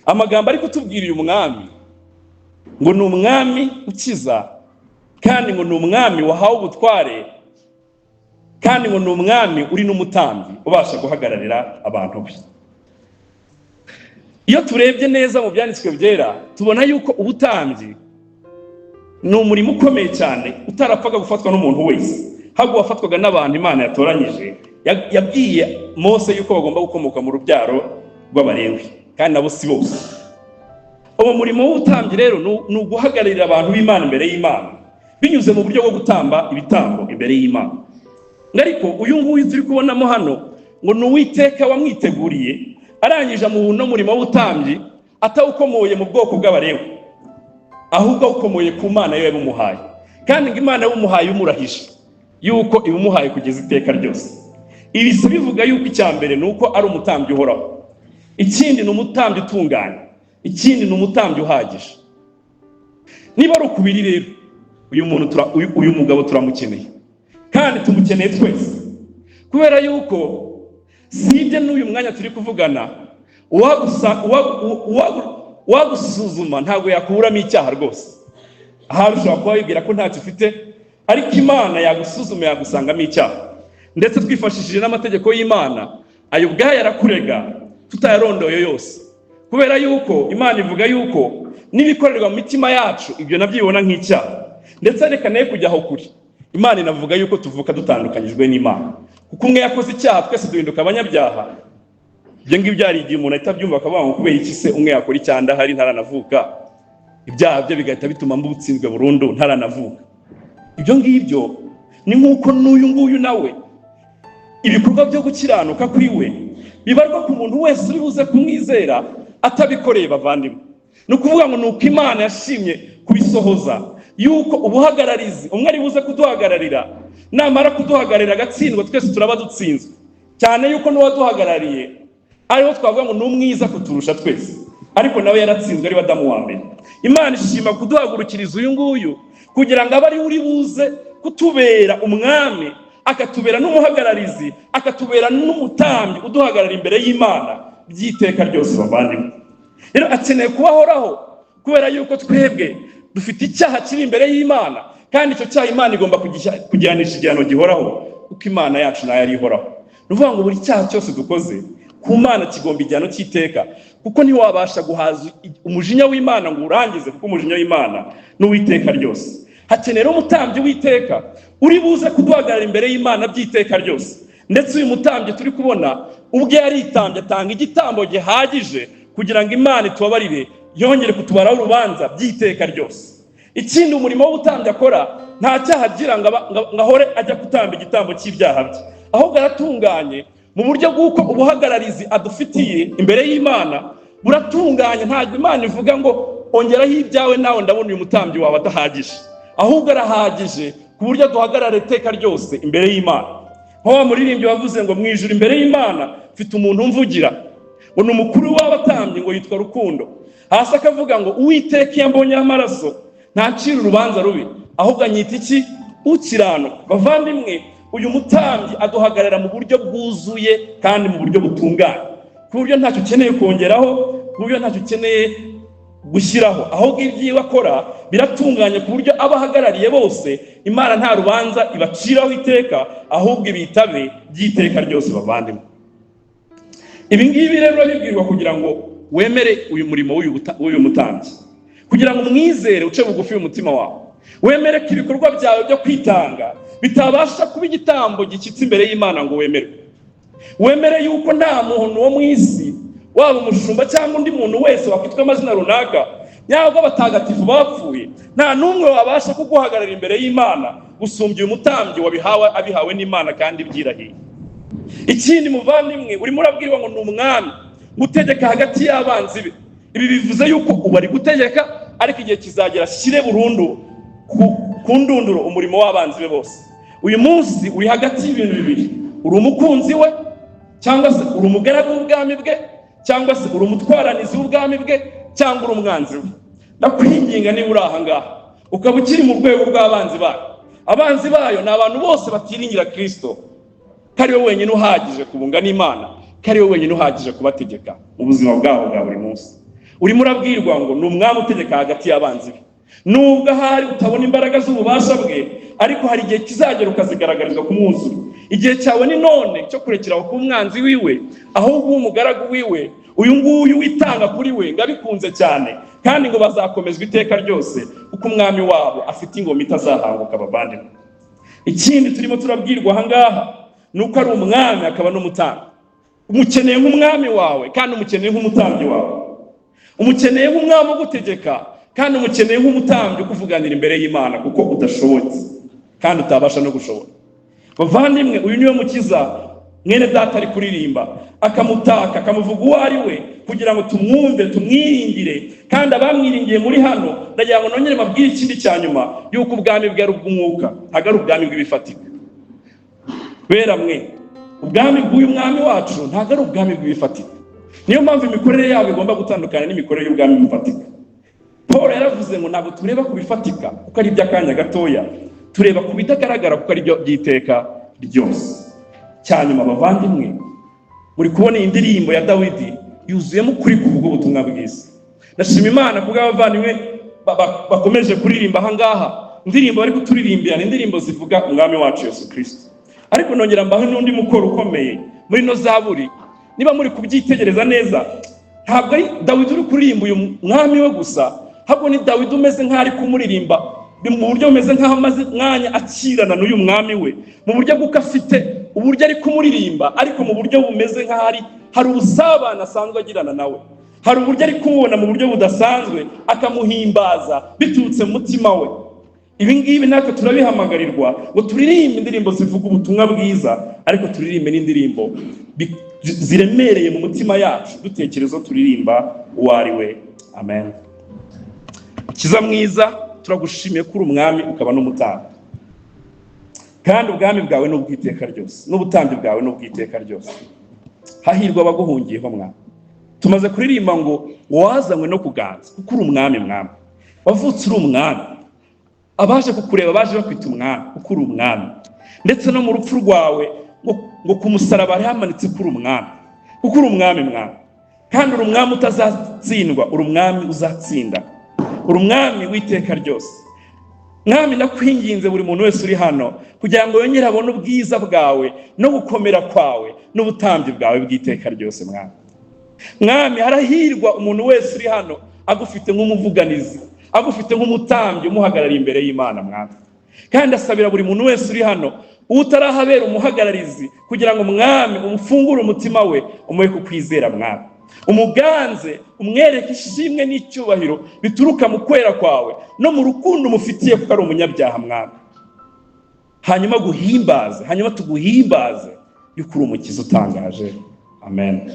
amagambo ari kutubwira uyu mwami ngo ni umwami ukiza, kandi ngo ni umwami wahawe ubutware, kandi ngo ni umwami uri n'umutambyi ubasha guhagararira abantu be. Iyo turebye neza mu byanditswe byera tubona yuko ubutambyi ni umurimo ukomeye cyane utarapfaga gufatwa n'umuntu wese, ahubwo wafatwaga n'abantu Imana yatoranyije. Yabwiye Mose yuko bagomba gukomoka mu rubyaro rw'Abalewi, kandi nabo si bose. Uwo murimo w'ubutambyi rero ni uguhagararira abantu b'Imana imbere y'Imana binyuze mu buryo bwo gutamba ibitambo imbere y'Imana. Ariko uyu nguyu turi kubonamo hano ngo ni Uwiteka wamwiteguriye, arangije mu buno murimo w'ubutambyi atawukomoye mu bwoko bw'Abalewi, ahubwo awukomoye ku Mana yo yabumuhaye, kandi ngo Imana yabumuhaye umurahisha yuko ibumuhaye kugeza iteka ryose. Ibi si bivuga yuko icya mbere ni uko ari umutambyi uhoraho, ikindi ni umutambyi utunganye, ikindi ni umutambyi uhagije. Niba ari ukubiri rero uyu mugabo turamukeneye, kandi tumukeneye twese, kubera yuko sibye n'uyu mwanya turi kuvugana uwagusuzuma ntabwo yakuburamo icyaha rwose. Ahari ushobora kuba wibwira ko ntacyo ufite, ariko Imana yagusuzuma yagusangamo icyaha. Ndetse twifashishije n'amategeko y'Imana, ayo ubwayo arakurega tutayarondoye yose, kubera yuko Imana ivuga yuko n'ibikorerwa mu mitima yacu ibyo nabyo ibona nk'icyaha. Ndetse reka naye kujya aho kuri, Imana inavuga yuko tuvuka dutandukanyijwe n'Imana, kuko umwe yakoze icyaha twese duhinduka abanyabyaha. Ibyo ngibyo byari igihe umuntu ahita abyumva akavuga ngo kubera iki se umwe yakora icyanda hari ntaranavuka, ibyaha bye bigahita bituma mbutsinzwe burundu ntaranavuka. Ibyo ngibyo ni nk'uko n'uyu nguyu nawe ibikorwa byo gukiranuka kuri we bibarwa ku muntu wese uri buze kumwizera atabikoreye bavandimwe. Ni ukuvuga ngo ni uko Imana yashimye kubisohoza yuko ubuhagararizi umwe ari buze kuduhagararira, namara kuduhagararira agatsindwa twese turaba dutsinzwe, cyane yuko n'uwaduhagarariye ariho twavuga ngo ni umwiza kuturusha twese, ariko nawe yaratsinzwe ari Adamu wa mbere. Imana ishima kuduhagurukiriza uyu nguyu kugira ngo abe ari uri buze kutubera umwami, akatubera n'umuhagararizi, akatubera n'umutambyi uduhagarara imbere y'Imana by'iteka ryose bavandimwe. Rero akeneye kubahoraho, kubera yuko twebwe dufite icyaha kiri imbere y'Imana, kandi icyo cyaha Imana igomba kugihanisha igihano gihoraho, kuko Imana yacu nayo ari ihoraho. Ni ukuvuga ngo buri cyaha cyose dukoze ku Mana kigomba igihano cy'iteka, kuko ntiwabasha guhaza umujinya w'Imana ngo urangize, kuko umujinya w'Imana n'uwiteka ryose. Hakenera umutambyi w'iteka uri buze kuduhagarara imbere y'Imana by'iteka ryose. Ndetse uyu mutambyi turi kubona ubwe yaritambye, atanga igitambo gihagije kugira ngo Imana itubabarire, yongere kutubaraho urubanza by'iteka ryose. Ikindi umurimo w'ubutambyi akora, nta cyaha agira ngo ahore ajya gutamba igitambo cy'ibyaha bye, ahubwo aratunganye mu buryo bw'uko ubuhagararizi adufitiye imbere y'Imana buratunganye. Ntabwo Imana ivuga ngo ongeraho ibyawe nawe ndabona uyu mutambyi wawe adahagije, ahubwo arahagije ku buryo duhagarara iteka ryose imbere y'Imana. Nko muririmbyi wavuze ngo mu ijuru imbere y'Imana mfite umuntu umvugira, ngo ni umukuru w'abatambyi ngo yitwa Rukundo. Hasi akavuga ngo Uwiteka iyo ambonyeho amaraso ntacira urubanza rubi, ahubwo anyita iki? Ukiranuka. Bavandimwe, uyu mutambyi aduhagarara mu buryo bwuzuye kandi mu buryo butunganye, ku buryo ntacyo ukeneye kongeraho, ku buryo ntacyo ukeneye gushyiraho, ahubwo ibyiwe akora biratunganye ku buryo abahagarariye bose Imana nta rubanza ibaciraho iteka, ahubwo ibitabe by'iteka ryose bavandimwe. Ibi ngibi rero bibwirwa kugira ngo wemere uyu murimo w'uyu mutambyi, kugira ngo umwizere uce bugufi umutima wawe, wemere ko ibikorwa byawe byo kwitanga bitabasha kuba igitambo gishyitse imbere y'Imana ngo wemere yuko nta muntu wo mu isi, waba umushumba cyangwa undi muntu wese wakwitwa amazina runaka, nyabwo abatagatifu bapfuye, nta n'umwe wabasha kuguhagarara imbere y'Imana gusumbya uyu mutambyi abihawe n'Imana kandi byirahiye. Ikindi muvandimwe, urimo urabwirwa ngo ni umwami gutegeka hagati y'abanzi be. Ibi bivuze yuko ubu ari gutegeka, ariko igihe kizagera ashyire burundu ku ndunduro umurimo w'abanzi be bose. Uyu munsi uri hagati y'ibintu bibiri: uri umukunzi we, cyangwa se uri umugaragu w'ubwami bwe, cyangwa se uri umutwaranizi w'ubwami bwe, cyangwa uri umwanzi we. Ndakwinginga niba uri aha ngaha ukaba ukiri mu rwego rw'abanzi bayo. Abanzi bayo ni abantu bose batiringira Kristo, ko ari we wenyine uhagije kubunga n'Imana, ko ari we wenyine uhagije kubategeka mu buzima bwabo bwa buri munsi. urimo urabwirwa ngo ni umwami utegeka hagati y'abanzi be. Nubwo ahari utabona imbaraga z'ububasha bwe, ariko hari igihe kizagera ukazigaragarizwa ku mwuzure. Igihe cyawe ni none cyo kurekera ku umwanzi wiwe, ahubwo umugaragu wiwe, uyu nguyu witanga kuri we ngabikunze cyane, kandi ngo bazakomezwa iteka ryose kuko umwami wabo afite ingoma itazahanguka. Abavandimwe, ikindi turimo turabwirwa ahangaha nuko ari umwami akaba n'umutambyi. Umukeneye nk'umwami wawe kandi umukeneye nk'umutambyi wawe. Umukeneye nk'umwami ugutegeka kandi umukeneye nk'umutambyi ukuvuganira imbere y'Imana, kuko udashobotse kandi utabasha no gushobora. Bavandimwe, uyu niwe mukiza mwene data ari kuririmba, akamutaka akamuvuga uwo ari we, kugira ngo tumwumve tumwiringire. Kandi abamwiringiye muri hano, ndagira ngo nongere mabwire ikindi cya nyuma, yuko ubwami bwe ari ubw'umwuka, ntabwo ari ubwami bw'ibifatika. Bera mwe, ubwami bw'uyu mwami wacu ntabwo ari ubwami bw'ibifatika. Niyo mpamvu imikorere yabo igomba gutandukana n'imikorere y'ubwami bw'ibifatika. Paul yaravuze ngo ntabwo tureba ku bifatika kuko ari iby'akanya gatoya, tureba ku bitagaragara kuko ari byo by'iteka ryose. Cyanyuma abavandimwe, muri kubona iyi ndirimbo ya Dawidi yuzuyemo ukuri kuvuga ubutumwa bwiza. Ndashima Imana kubwo abavandimwe bakomeje kuririmba ahangaha, indirimbo bari kuturirimbira ni indirimbo zivuga umwami wacu Yesu Kristo. Ariko nongera mbaho n'undi mukoro ukomeye muri no zaburi. Niba muri kubyitegereza neza, ntabwo ari Dawidi uri kuririmba uyu mwami we gusa, ahubwo ni Dawidi umeze nk'ari kumuririmba mu buryo bumeze nk'aho amaze mwanya akirana n'uyu mwami we, mu buryo bw'uko afite uburyo ari kumuririmba, ariko mu buryo bumeze nk'aho hari ubusabane asanzwe agirana nawe. Hari uburyo ari kumubona mu buryo budasanzwe, akamuhimbaza biturutse mu mutima we. Ibi ngibi natwe turabihamagarirwa ngo turirimbe indirimbo zivuga ubutumwa bwiza, ariko turirimbe n'indirimbo ziremereye mu mutima yacu, dutekereza turirimba uwo ari we. Amen. Kiza mwiza, turagushimiye kuri umwami ukaba n'umutambyi, kandi ubwami bwawe ni ubw'iteka ryose, n'ubutambyi bwawe ni ubw'iteka ryose. Hahirwa abaguhungiyeho mwami. Tumaze kuririmba ngo wazanywe no kuganza kuko uri umwami. Mwami wavutse uri umwami, abaje kukureba baje bakwita umwami kuko uri umwami, ndetse no mu rupfu rwawe ngo ku musaraba hamanitse kuri umwami kuko uri umwami. Mwami, kandi uri umwami utazatsindwa, uri umwami uzatsinda, uri umwami w'iteka ryose. Mwami, ndakwinginze buri muntu wese uri hano kugira ngo yongere abone ubwiza bwawe no gukomera kwawe n'ubutambyi bwawe bw'iteka ryose. Mwami, harahirwa umuntu wese uri hano agufite nk'umuvuganizi, agufite nk'umutambyi umuhagarariye imbere y'Imana. Mwami, kandi asabira buri muntu wese uri hano utarahabera umuhagararizi, kugira ngo Mwami umufungure umutima we, umuhe kukwizera. Mwami, umuganze, umwereke ishimwe n'icyubahiro bituruka mu kwera kwawe no mu rukundo umufitiye kuko ari umunyabyaha. Mwami, hanyuma tuguhimbaze yuko uri umukiza utangaje. Amen.